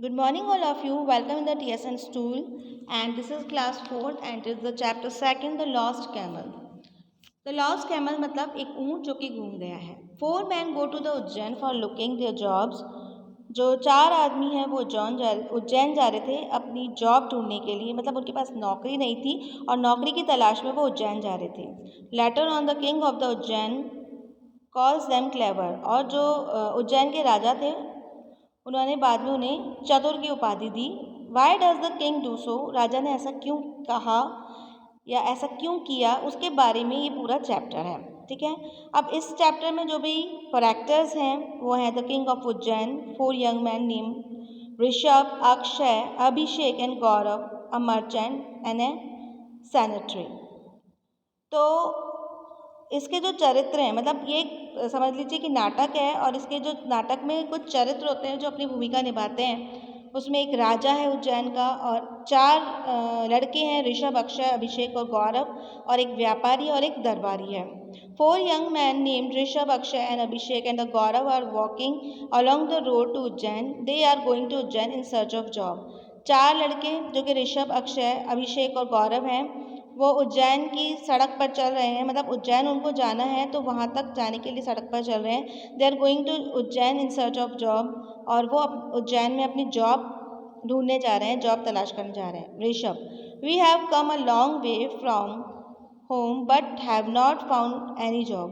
Good morning, all of you. Welcome in the TSN stool, and this is class 4th, and it is the chapter 2nd, the lost camel. The lost camel मतलब एक ऊँट जो कि गुम गया है. 4 men go to the Ujjain for looking their jobs. जो 4 आदमी हैं वो उज्जैन जा रहे थे अपनी जॉब ढूंढने के लिए, मतलब उनके पास नौकरी नहीं थी और नौकरी की तलाश में वो उज्जैन जा रहे थे. Later on the king of the Ujjain calls them clever. और जो उज्जैन के राजा थे उन्होंने बाद में उन्हें चतुर की उपाधि दी. Why does the king do so. राजा ने ऐसा क्यों कहा या ऐसा क्यों किया, उसके बारे में ये पूरा चैप्टर है. ठीक है. अब इस चैप्टर में जो भी कैरेक्टर्स हैं वो हैं the king of Ujjain, 4 young man name Rishabh, Akshay, Abhishek and Gaurav, a merchant and A sanitary. तो इसके जो चरित्र हैं, मतलब ये समझ लीजिए कि नाटक है और इसके जो नाटक में कुछ चरित्र होते हैं जो अपनी भूमिका निभाते हैं. उसमें एक राजा है उज्जैन का और 4 लड़के हैं ऋषभ, अक्षय, अभिषेक और गौरव, और एक व्यापारी और एक दरबारी है. 4 young men named Rishabh, Akshay and Abhishek and Gaurav are walking along the road to Ujjain. They are going to Ujjain in search of job. 4 लड़के जो कि ऋषभ, अक्षय, अभिषेक और गौरव हैं वो उज्जैन की सड़क पर चल रहे हैं, मतलब उज्जैन उनको जाना है तो वहाँ तक जाने के लिए सड़क पर चल रहे हैं. They are going to Ujjain in search of job. और वो उज्जैन में अपनी जॉब ढूंढने जा रहे हैं, जॉब तलाश करने जा रहे हैं. Rishabh, we have come a long way from home but have not found any job.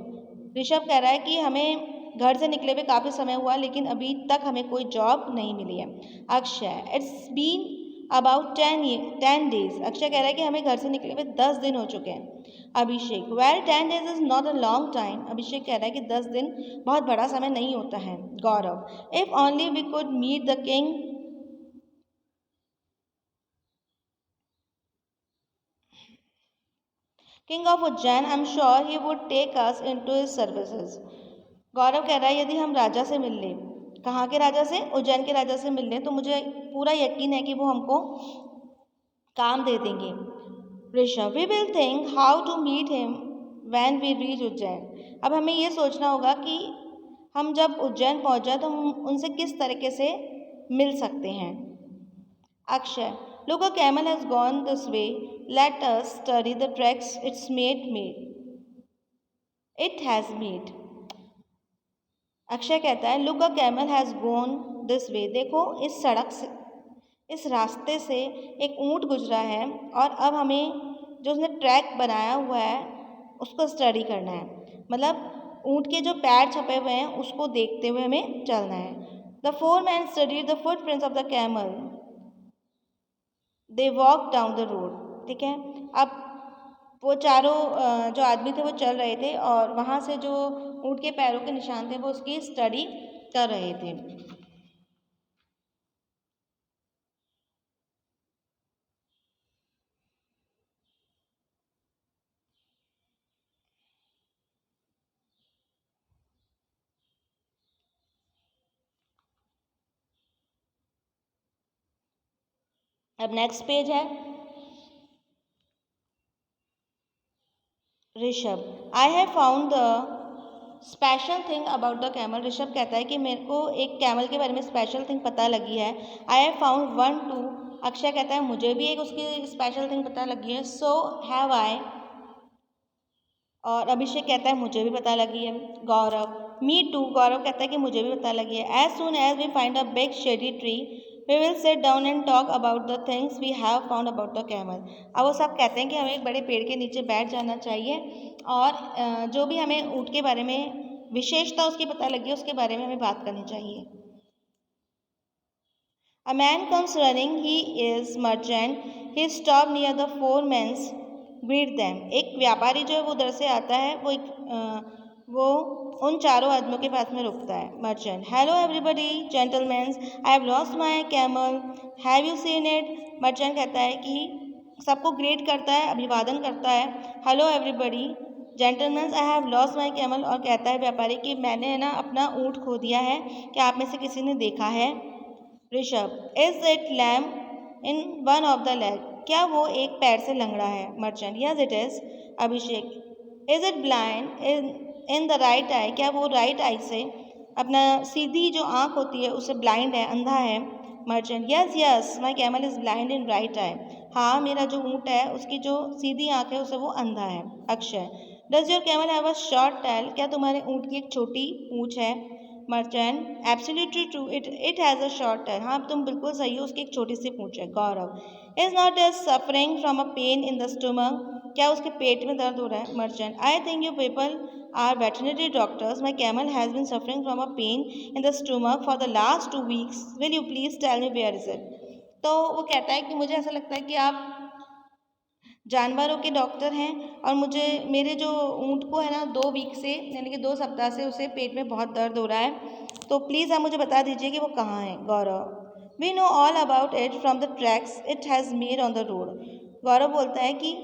Rishabh कह रहा है कि हमें घर से निकले हुए काफ़ी समय हुआ लेकिन अभी तक हमें कोई जॉब नहीं मिली है. Akshay, it's been about 10 days. Akshay कह रहा है कि हमें घर से निकले हुए 10 दिन हो चुके हैं. Abhishek, well 10 days is not a long time. Abhishek कह रहा है कि 10 दिन बहुत बड़ा समय नहीं होता है. Gaurav, if only we could meet the king of Ujjain, I am sure he would take us into his services. Gaurav कह रहा है यदि हम राजा से मिल लें, कहाँ के राजा से, उज्जैन के राजा से मिल लें, तो मुझे पूरा यकीन है कि वो हमको काम दे देंगे. Rishabh, we will think how to meet him when we reach Ujjain. अब हमें ये सोचना होगा कि हम जब उज्जैन पहुंच जाए तो हम उनसे किस तरीके से मिल सकते हैं. Akshay, look, a camel has gone this way. Let us study the tracks it has made. Akshay कहता है look, a camel has gone this way. देखो इस सड़क से, इस रास्ते से एक ऊँट गुजरा है और अब हमें जो उसने ट्रैक बनाया हुआ है उसको स्टडी करना है. मतलब ऊँट के जो पैर छपे हुए हैं उसको देखते हुए हमें चलना है. The 4 men studied the footprints of the camel. They walk down the road. ठीक है. अब वो चारों जो आदमी थे वो चल रहे थे और वहाँ से जो ऊँट के पैरों के निशान थे वो उसकी स्टडी कर रहे थे. अब नेक्स्ट पेज है Rishabh, I have found the special thing about the camel. Rishabh कहता है कि मेरे को एक कैमल के बारे में स्पेशल थिंग पता लगी है. I have found 1 2. अक्षय कहता है मुझे भी एक उसकी स्पेशल थिंग पता लगी है. So have I. और अभिषेक कहता है मुझे भी पता लगी है. गौरव, मी टू. गौरव कहता है कि मुझे भी पता लगी है. As soon as we find a big shady tree we will sit down and talk about the things we have found about the camel. अब वो सब कहते हैं कि हमें एक बड़े पेड़ के नीचे बैठ जाना चाहिए और जो भी हमें ऊँट के बारे में विशेषता उसकी पता लगी है उसके बारे में हमें बात करनी चाहिए. A man comes running. He is merchant. He stopped near the 4 men. Greet them. एक व्यापारी जो है वो उधर से आता है, वो उन चारों आदमियों के पास में रुकता है. Merchant, hello everybody, gentleman, I have lost my camel, have you seen it. Merchant कहता है कि सबको ग्रीट करता है, अभिवादन करता है. Hello everybody, gentleman, I have lost my camel. और कहता है व्यापारी कि मैंने ना अपना ऊँट खो दिया है, क्या आप में से किसी ने देखा है. Rishabh, is it lame in one of the leg. क्या वो एक पैर से लंगड़ा है. Merchant, yes it is. Abhishek, is it blind in the right eye. क्या वो राइट आई से, अपना सीधी जो आँख होती है उससे ब्लाइंड है, अंधा है. Merchant yes yes my camel is blind in right आई। हाँ मेरा जो ऊँट है उसकी जो सीधी आँख है उसे वो अंधा है। Akshay does your camel have a short tell, क्या तुम्हारे ऊँट की एक छोटी पूँछ है। Merchant absolutely true it has a short tell, हाँ तुम बिल्कुल सही हो, उसकी एक छोटी सी पूँछ है। Gaurav is not is suffering from a pain in the stomach, क्या उसके पेट में दर्द हो रहा है। Merchant I think you people are veterinary doctors, my camel has been suffering from a pain in the stomach for the last 2 weeks, will you please tell me where is it. तो वो कहता है कि मुझे ऐसा लगता है कि आप जानवरों के डॉक्टर हैं और मुझे मेरे जो ऊँट को है ना 2 वीक से यानी कि 2 सप्ताह से उसे पेट में बहुत दर्द हो रहा है, तो प्लीज़ आप मुझे बता दीजिए कि वो कहाँ है। Gaurav we know all about it from the tracks it has made on the road. Gaurav बोलता है कि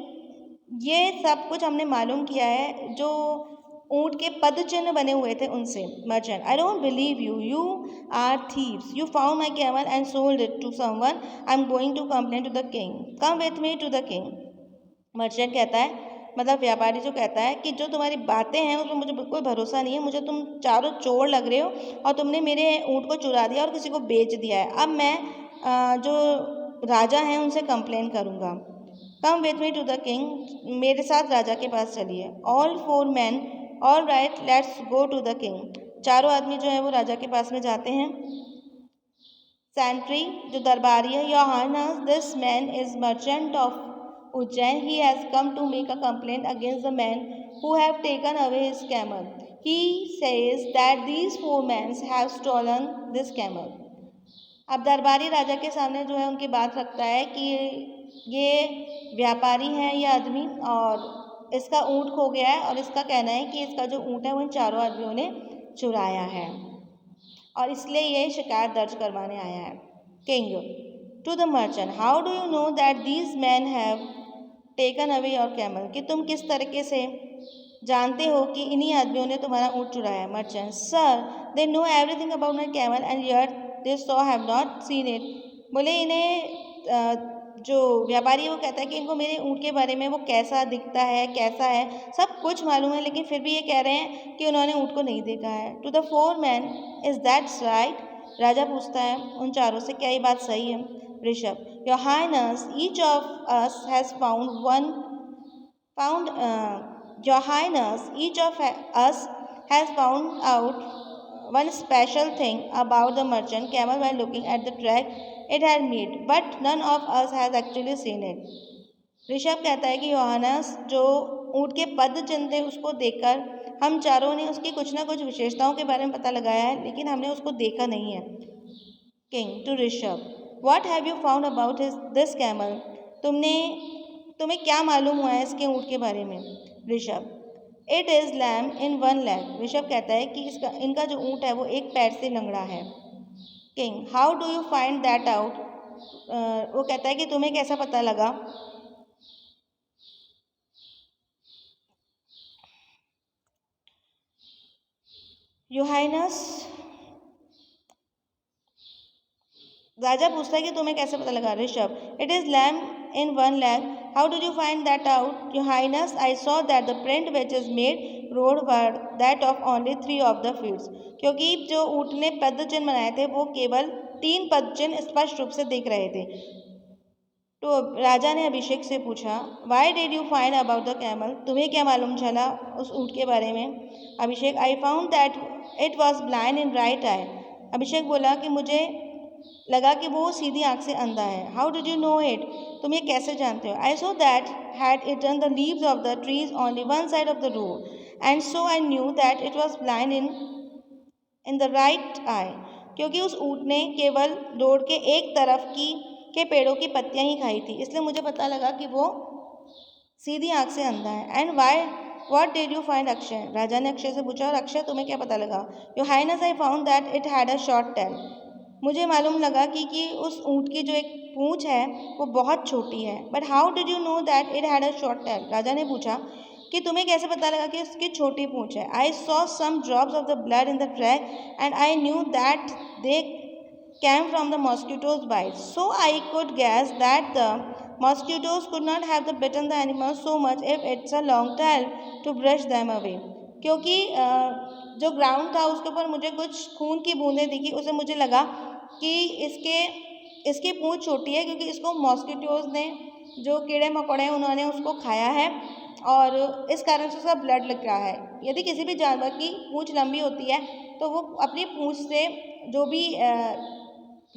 ये सब कुछ हमने मालूम किया है जो ऊँट के पद चिन्ह बने हुए थे उनसे। Merchant I don't believe you, you are thieves, you found my camel and sold it to someone, I am going to complain to the king, come with me to the king. Merchant कहता है मतलब व्यापारी जो कहता है कि जो तुम्हारी बातें हैं उसमें मुझे बिल्कुल भरोसा नहीं है, मुझे तुम चारों चोर लग रहे हो और तुमने मेरे ऊँट को चुरा दिया और किसी को बेच दिया है। अब मैं जो राजा हैं उनसे कंप्लेन करूँगा। Come with me to the king, मेरे साथ राजा के पास चलिए। All 4 men all right let's go to the king, चारों आदमी जो है वो राजा के पास में जाते हैं। सेंट्री जो दरबारी है, your highness this man is merchant of Ujjain, he has come to make a complaint against the men who have taken away his camel. He says that these 4 men have stolen this camel. अब दरबारी राजा के सामने जो है उनकी बात रखता है कि ये व्यापारी है ये आदमी और इसका ऊँट खो गया है और इसका कहना है कि इसका जो ऊँट है वो इन चारों आदमियों ने चुराया है और इसलिए ये शिकायत दर्ज करवाने आया है। King to the merchant how do you know that these man have taken away your camel, कि तुम किस तरीके से जानते हो कि इन्हीं आदमियों ने तुम्हारा ऊँट चुराया। Merchant sir they know everything about my camel and yet they so have not seen it. बोले इन्हें जो व्यापारी है वो कहता है कि इनको मेरे ऊँट के बारे में वो कैसा दिखता है कैसा है सब कुछ मालूम है, लेकिन फिर भी ये कह रहे हैं कि उन्होंने ऊँट को नहीं देखा है। To the 4 men is that's right, राजा पूछता है उन चारों से क्या ये बात सही है। Rishabh your highness each of us has your highness each of us has found out one special thing about the merchant camel while looking at the track it had made, but none of us has actually seen it. Rishabh कहता है कि योहानस जो ऊँट के पद चिन्ह थे उसको देखकर हम चारों ने उसकी कुछ ना कुछ विशेषताओं के बारे में पता लगाया है, लेकिन हमने उसको देखा नहीं है। King to Rishabh what have you found about this camel, तुम्हें क्या मालूम हुआ है इसके ऊँट के बारे में। Rishabh it is lame in 1 leg, Rishabh कहता है कि इनका जो ऊँट है वो एक पैर से लंगड़ा है। King how do you find that out, वो कहता है कि तुम्हें कैसा पता लगा। योर हाइनेस राजा पूछता है कि तुम्हें कैसे पता लगा। Rishabh it is lame in 1 leg, how did you find that out. Your highness I saw that the print which is made road were that of only 3 of the fields, क्योंकि जो ऊँट ने पद चिन्ह बनाए थे वो केवल 3 पद चिन्ह स्पष्ट रूप से दिख रहे थे। तो राजा ने अभिषेक से पूछा why did you find about the camel, तुम्हें क्या मालूम चला उस ऊँट के बारे में। Abhishek I found that it was blind in right eye, अभिषेक बोला कि मुझे लगा कि वो सीधी आँख से अंधा है। How did you know it, तुम ये कैसे जानते हो। I saw that had eaten the leaves of the trees only 1 side of the road and so I knew that it was blind in the right eye, क्योंकि उस ऊँट ने केवल रोड के एक तरफ के पेड़ों की पत्तियां ही खाई थी, इसलिए मुझे पता लगा कि वो सीधी आँख से अंधा है। And why what did you find Akshay, राजा ने अक्षय से पूछा और अक्षय तुम्हें क्या पता लगा। Your highness I found that it had a short tail, मुझे मालूम लगा कि उस ऊँट की जो एक पूँछ है वो बहुत छोटी है। But how did you know that it had a short tail, राजा ने पूछा कि तुम्हें कैसे पता लगा कि उसकी छोटी पूँछ है। I saw some drops of the blood in the track and I knew that they came from the mosquitoes bite, so I could guess that the mosquitoes could not have bitten the animals so much if it's a long tail to brush them away, क्योंकि जो ground था उसके ऊपर मुझे कुछ खून की बूंदें दिखी, उसे मुझे लगा कि इसके इसकी पूँछ छोटी है क्योंकि इसको मॉस्किटोज़ ने, जो कीड़े मकोड़े हैं, उन्होंने उसको खाया है और इस कारण से उसका ब्लड लग रहा है। यदि किसी भी जानवर की पूँछ लंबी होती है तो वो अपनी पूँछ से जो भी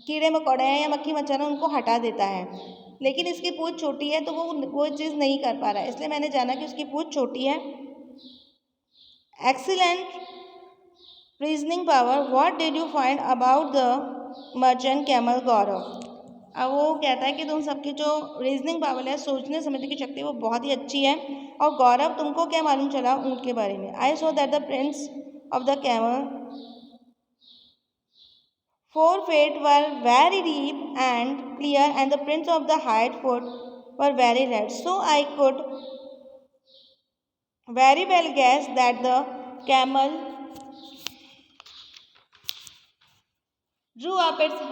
कीड़े मकोड़े हैं या मक्खी मच्छर हैं उनको हटा देता है, लेकिन इसकी पूँछ छोटी है तो वो चीज़ नहीं कर पा रहा है, इसलिए मैंने जाना कि उसकी पूँछ छोटी है। Excellent reasoning power, what did you find about the merchant camel Gaurav. अब वो कहता है कि तुम सबकी जो रीजनिंग पावर है, सोचने समझने की शक्ति, वो बहुत ही अच्छी है। और गौरव, तुमको क्या मालूम चला ऊँट के बारे में। I saw that the prints of the camel forefeet were very deep and clear, and the prints of the hind foot were very red. So I could very well guess that the camel drew up its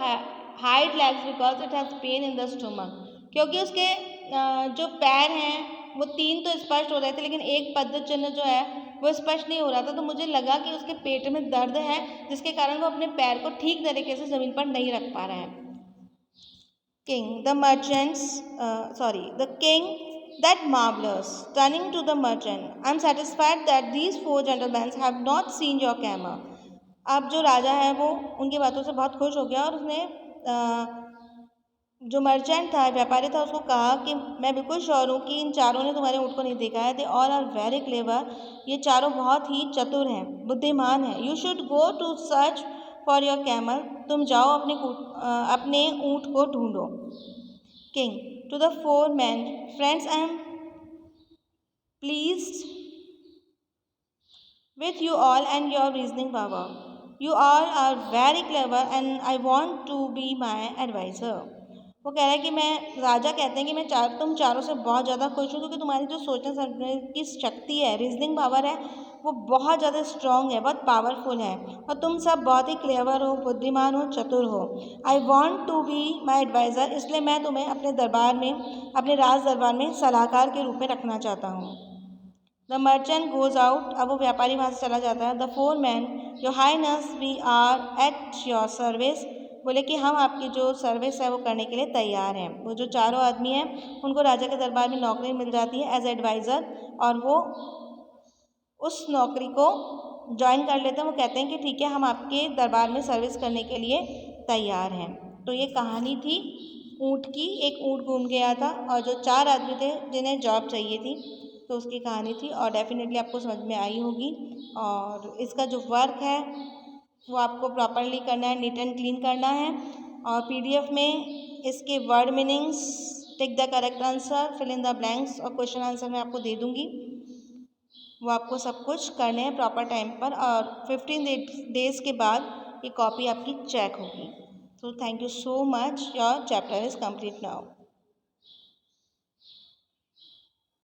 hind legs because it has pain in the stomach. क्योंकि उसके जो पैर हैं वो 3 तो स्पष्ट हो रहे थे, लेकिन एक पद चिन्ह जो है वो स्पष्ट नहीं हो रहा था, तो मुझे लगा कि उसके पेट में दर्द है, जिसके कारण वो अपने पैर को ठीक तरीके से ज़मीन पर नहीं रख पा रहा है। King, the merchants, the king, that marvelous, turning to the merchant, I am satisfied that these 4 gentlemen have not seen your camel. अब जो राजा है वो उनकी बातों से बहुत खुश हो गया और उसने जो मर्चेंट था, व्यापारी था, उसको कहा कि मैं बिल्कुल श्योर हूँ कि इन चारों ने तुम्हारे ऊँट को नहीं देखा है। They all are very clever, ये चारों बहुत ही चतुर हैं, बुद्धिमान हैं। You should go to search for your camel, तुम जाओ अपने ऊँट को ढूंढो। King, to the 4 men, friends, I am pleased with you all and your reasoning power. You all are very clever and I want to be my advisor. वो कह रहा है कि मैं, राजा कहते हैं कि तुम चारों से बहुत ज़्यादा खुश हूँ क्योंकि तुम्हारी जो सोचने समझने की शक्ति है, रीजनिंग पावर है, वो बहुत ज़्यादा स्ट्रॉन्ग है, बहुत पावरफुल है और तुम सब बहुत ही क्लेवर हो, बुद्धिमान हो, चतुर हो। I want to be my adviser, इसलिए मैं तुम्हें अपने दरबार में, अपने राज दरबार में सलाहकार के रूप में रखना चाहता हूँ। द मर्चेंट गोज आउट, अब वो व्यापारी वहाँ से चला जाता है। The 4 men, your highness, we are at your service, बोले कि हम आपकी जो सर्विस है वो करने के लिए तैयार हैं। वो जो चारों आदमी हैं उनको राजा के दरबार में नौकरी मिल जाती है एज एडवाइज़र और वो उस नौकरी को ज्वाइन कर लेते हैं। वो कहते हैं कि ठीक है, हम आपके दरबार में सर्विस करने के लिए तैयार हैं। तो ये कहानी थी ऊँट की। एक ऊँट घूम गया था और जो 4 आदमी थे जिन्हें जॉब चाहिए थी, तो उसकी कहानी थी और डेफिनेटली आपको समझ में आई होगी। और इसका जो वर्क है वो आपको प्रॉपरली करना है, नीट एंड क्लीन करना है। और PDF में इसके word meanings, tick the correct answer, fill in the blanks और क्वेश्चन आंसर मैं आपको दे दूँगी। वो आपको सब कुछ करने हैं प्रॉपर टाइम पर और 15 डेज़ के बाद ये कॉपी आपकी चेक होगी। So thank you so much. Your chapter is complete now.